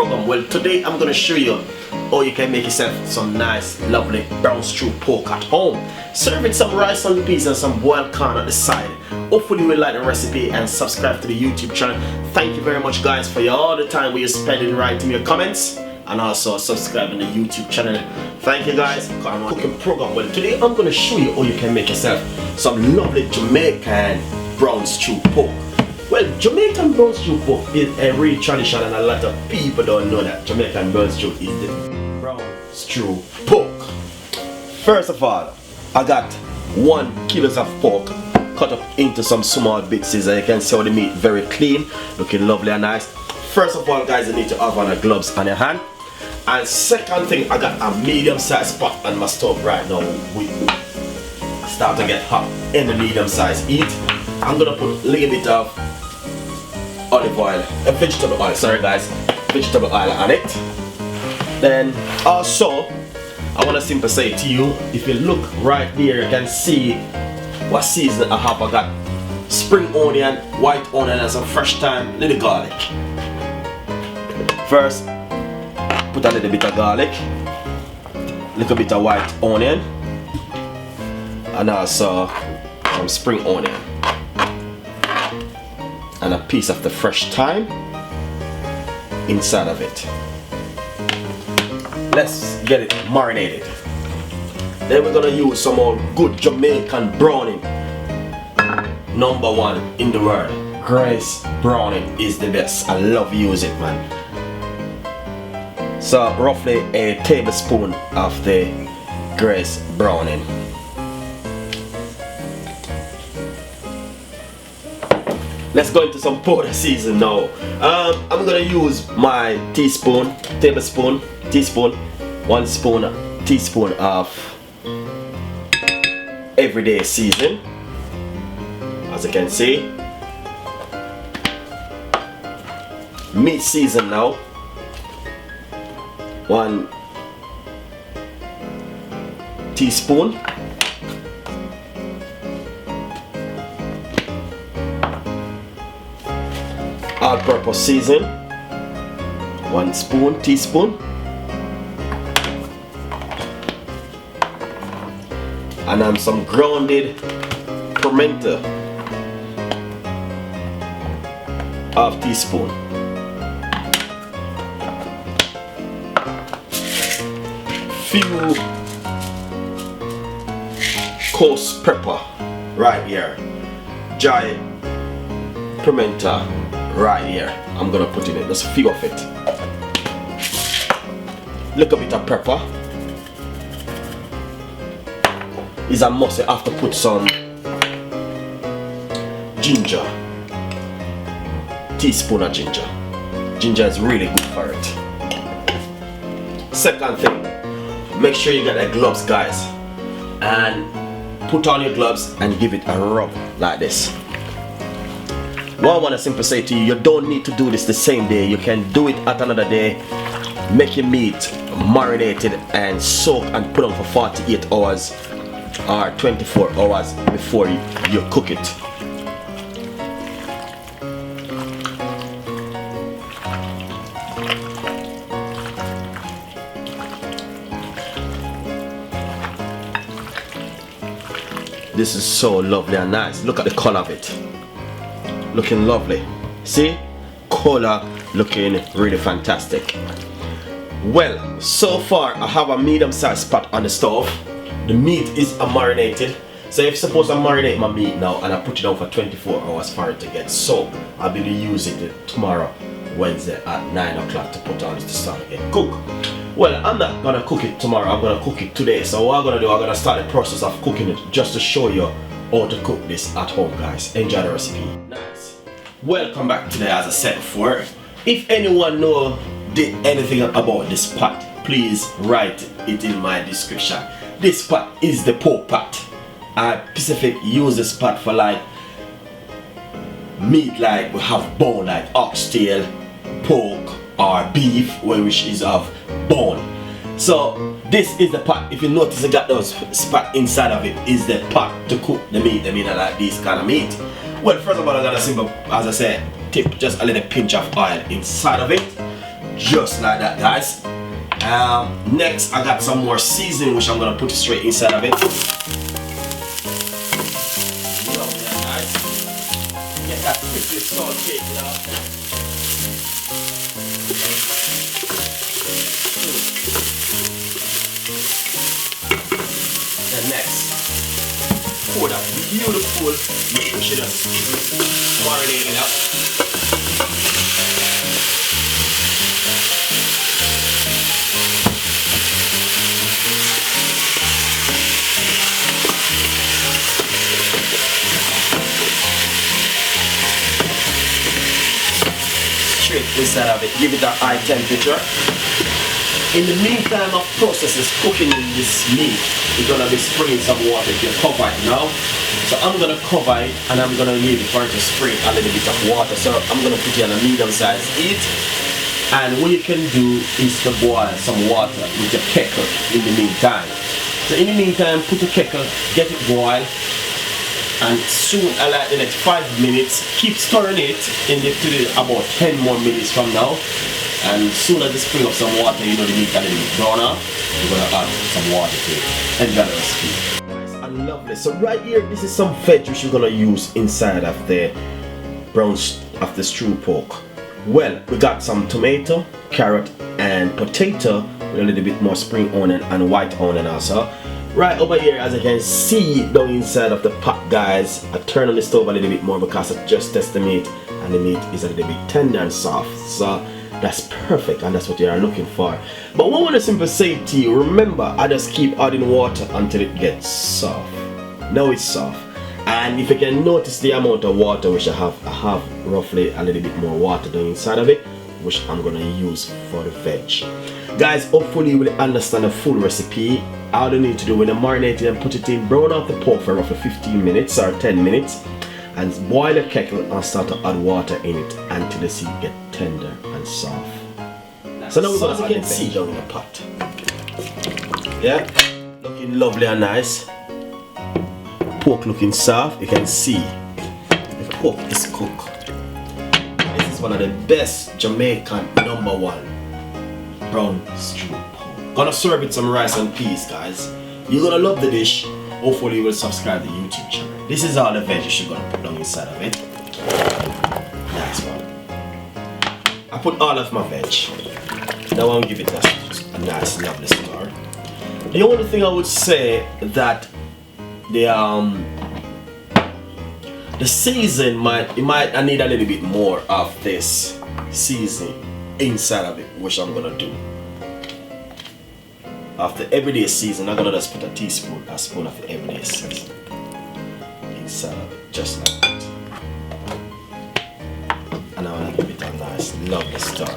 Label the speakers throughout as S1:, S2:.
S1: program. Well, today I'm gonna show you how you can make yourself some nice lovely brown stew pork at home. Serve with some rice and peas and some boiled corn at the side. Hopefully you will like the recipe and subscribe to the YouTube channel. Thank you very much guys for all the time we are spending writing your comments and also subscribing to the YouTube channel. Thank you guys. Cooking program. Well, today I'm gonna show you how you can make yourself some lovely Jamaican brown stew pork. Well, Jamaican brown stew pork is a real tradition and a lot of people don't know that Jamaican brown stew is the brown stew pork. First of all, I got 1 kilo of pork cut up into some small bits. As you can see how the meat very clean, looking lovely and nice. First of all guys, you need to have on the gloves on your hand. And second thing, I got a medium sized pot on my stove right now. We start to get hot in the medium sized heat. I'm gonna put a little bit of olive oil, vegetable oil, sorry guys, vegetable oil on it. Then also, I want to simply say to you, if you look right there, you can see what season I have. I got spring onion, white onion, and some fresh thyme, little garlic. First, put a little bit of garlic, little bit of white onion, and also some spring onion. And a piece of the fresh thyme inside of it. Let's get it marinated. Then we're gonna use some more good Jamaican browning. #1 in the world. Grace browning is the best. I love using it, man. So roughly a tablespoon of the Grace browning. Let's go into some powder season now. I'm gonna use my teaspoon, tablespoon, teaspoon, 1 spoon, teaspoon of everyday season. As you can see, meat season now. 1 teaspoon. All-purpose season, 1 spoon, teaspoon, and some grounded pimento, ½ teaspoon, few coarse pepper right here, giant pimento. Right here, I'm gonna put in it, just a few of it. Little bit of pepper. Is a must. You have to put some ginger. Teaspoon of ginger. Ginger is really good for it. Second thing, make sure you get the gloves, guys, and put on your gloves and give it a rub like this. What I want to simply say to you, you don't need to do this the same day. You can do it at another day. Make your meat marinated and soak and put on for 48 hours or 24 hours before you cook it. This is so lovely and nice. Look at the color of it. Looking lovely. See? Color looking really fantastic. Well, so far I have a medium sized pot on the stove. The meat is marinated. So if suppose I marinate my meat now and I put it on for 24 hours for it to get soaked, I'll be using it tomorrow, Wednesday at 9 o'clock to put on to start again cook. Well, I'm not gonna cook it tomorrow, I'm gonna cook it today. So what I'm gonna do, I'm gonna start the process of cooking it just to show you how to cook this at home, guys. Enjoy the recipe. Nice. Welcome back today. As I said before, if anyone know anything about this pot, please write it in my description. This pot is the pork pot. I specifically use this pot for like meat, like we have bone, like oxtail, pork or beef, which is of bone. So this is the pot. If you notice, I got those spot inside of it. Is the pot to cook the meat. I mean, I like this kind of meat. Well, first of all, I'm gonna simple, as I said, tip just a little pinch of oil inside of it. just like that, guys. Next, I got some more seasoning, which I'm gonna put straight inside of it. Lovely and nice. Get that quickly sauteed now. And next, pour that beautiful meat, which is just marinating up. Straight inside of it, give it a high temperature. In the meantime of processes cooking in this meat, we're gonna be spraying some water. You cover it now. So I'm gonna cover it and I'm gonna leave it for it to spray a little bit of water. So I'm gonna put it on a medium size heat. And what you can do is to boil some water with your kettle in the meantime. So in the meantime, put your kettle, get it boiled, and soon, like the next 5 minutes, keep stirring it about 10 more minutes from now. And soon as you spring up some water, you know the meat a little bit brown up, you're gonna add some water to it. Enjoy the recipe. Nice and lovely. So right here, this is some veg which you're gonna use inside of the stew pork. Well, we got some tomato, carrot, and potato with a little bit more spring onion and white onion also. Right over here, as you can see down inside of the pot, guys, I turn on the stove a little bit more because I just test the meat, and the meat is a little bit tender and soft. So that's perfect, and that's what you are looking for. But what I want to simply say to you, remember, I just keep adding water until it gets soft. Now it's soft. And if you can notice the amount of water which I have roughly a little bit more water down inside of it, which I'm going to use for the veg. Guys, hopefully you will understand the full recipe. All you need to do when you marinate it and put it in, brown out the pork for roughly 15 minutes or 10 minutes, and boil the kettle and start to add water in it until the seed get tender and soft. So now, as you can see down in the pot, yeah, looking lovely and nice. Pork looking soft. You can see the pork is cooked. This is one of the best Jamaican #1 brown stew pork. Gonna serve it some rice and peas, guys. You're gonna love the dish. Hopefully you will subscribe to the YouTube channel. This is all the veggies you're gonna put down inside of it. Nice one. I put all of my veg. Now I'll give it a nice lovely stir. The only thing I would say that the season I need a little bit more of this seasoning inside of it, which I'm gonna do. After everyday season, I'm gonna just put a spoon of the everyday season inside of it, just like that. And I wanna give it a nice, lovely stir.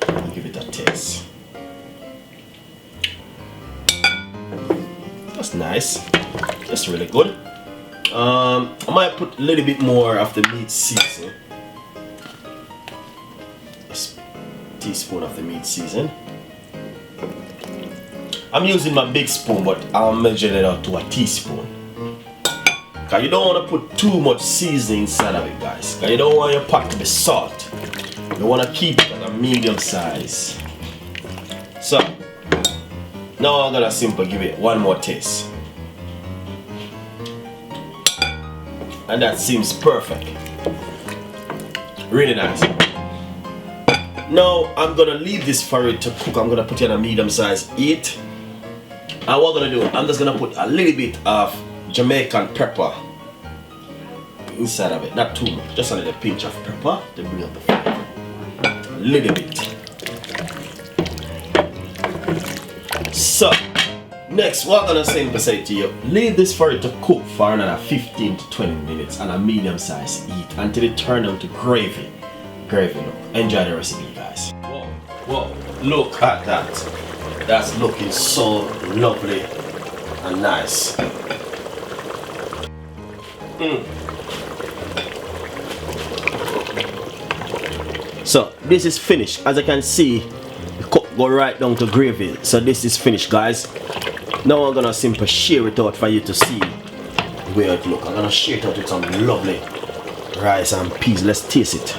S1: I'll give it a taste. That's nice. That's really good. I might put a little bit more of the meat season. A teaspoon of the meat season. I'm using my big spoon, but I'll measure it out to a teaspoon. Cause you don't want to put too much seasoning inside of it, guys. Cause you don't want your pot to be salt. You want to keep it at a medium size. So now I'm gonna simply give it one more taste. And that seems perfect. Really nice. Now I'm gonna leave this for it to cook. I'm gonna put it on a medium size heat. And what I'm gonna do, I'm just gonna put a little bit of Jamaican pepper inside of it. Not too much, just a little pinch of pepper to bring up the flavor. A little bit. So, next, what I'm gonna simply say to you, leave this for it to cook for another 15 to 20 minutes on a medium size heat until it turns out to gravy. Gravy look. Enjoy the recipe, guys. Whoa, whoa, look at that. That's looking so lovely and nice. So, this is finished. As you can see, the cook go right down to gravy. So this is finished, guys. Now I'm gonna simply share it out for you to see where it look. I'm gonna share it out with some lovely rice and peas. Let's taste it.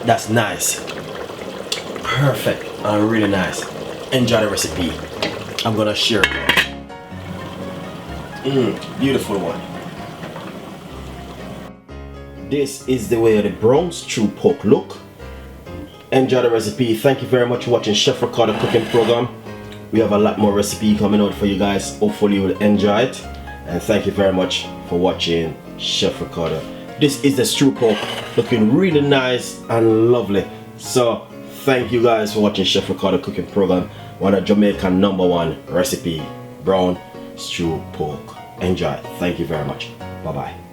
S1: That's nice. Perfect and really nice. Enjoy the recipe. I'm gonna share it. Beautiful one. This is the way the brown stew pork look. Enjoy the recipe. Thank you very much for watching Chef Ricardo cooking program. We have a lot more recipe coming out for you guys. Hopefully you will enjoy it. And thank you very much for watching Chef Ricardo. This is the stew pork looking really nice and lovely. So thank you guys for watching Chef Ricardo cooking program. One of Jamaican #1 recipe, brown stew pork. Enjoy. Thank you very much. Bye bye.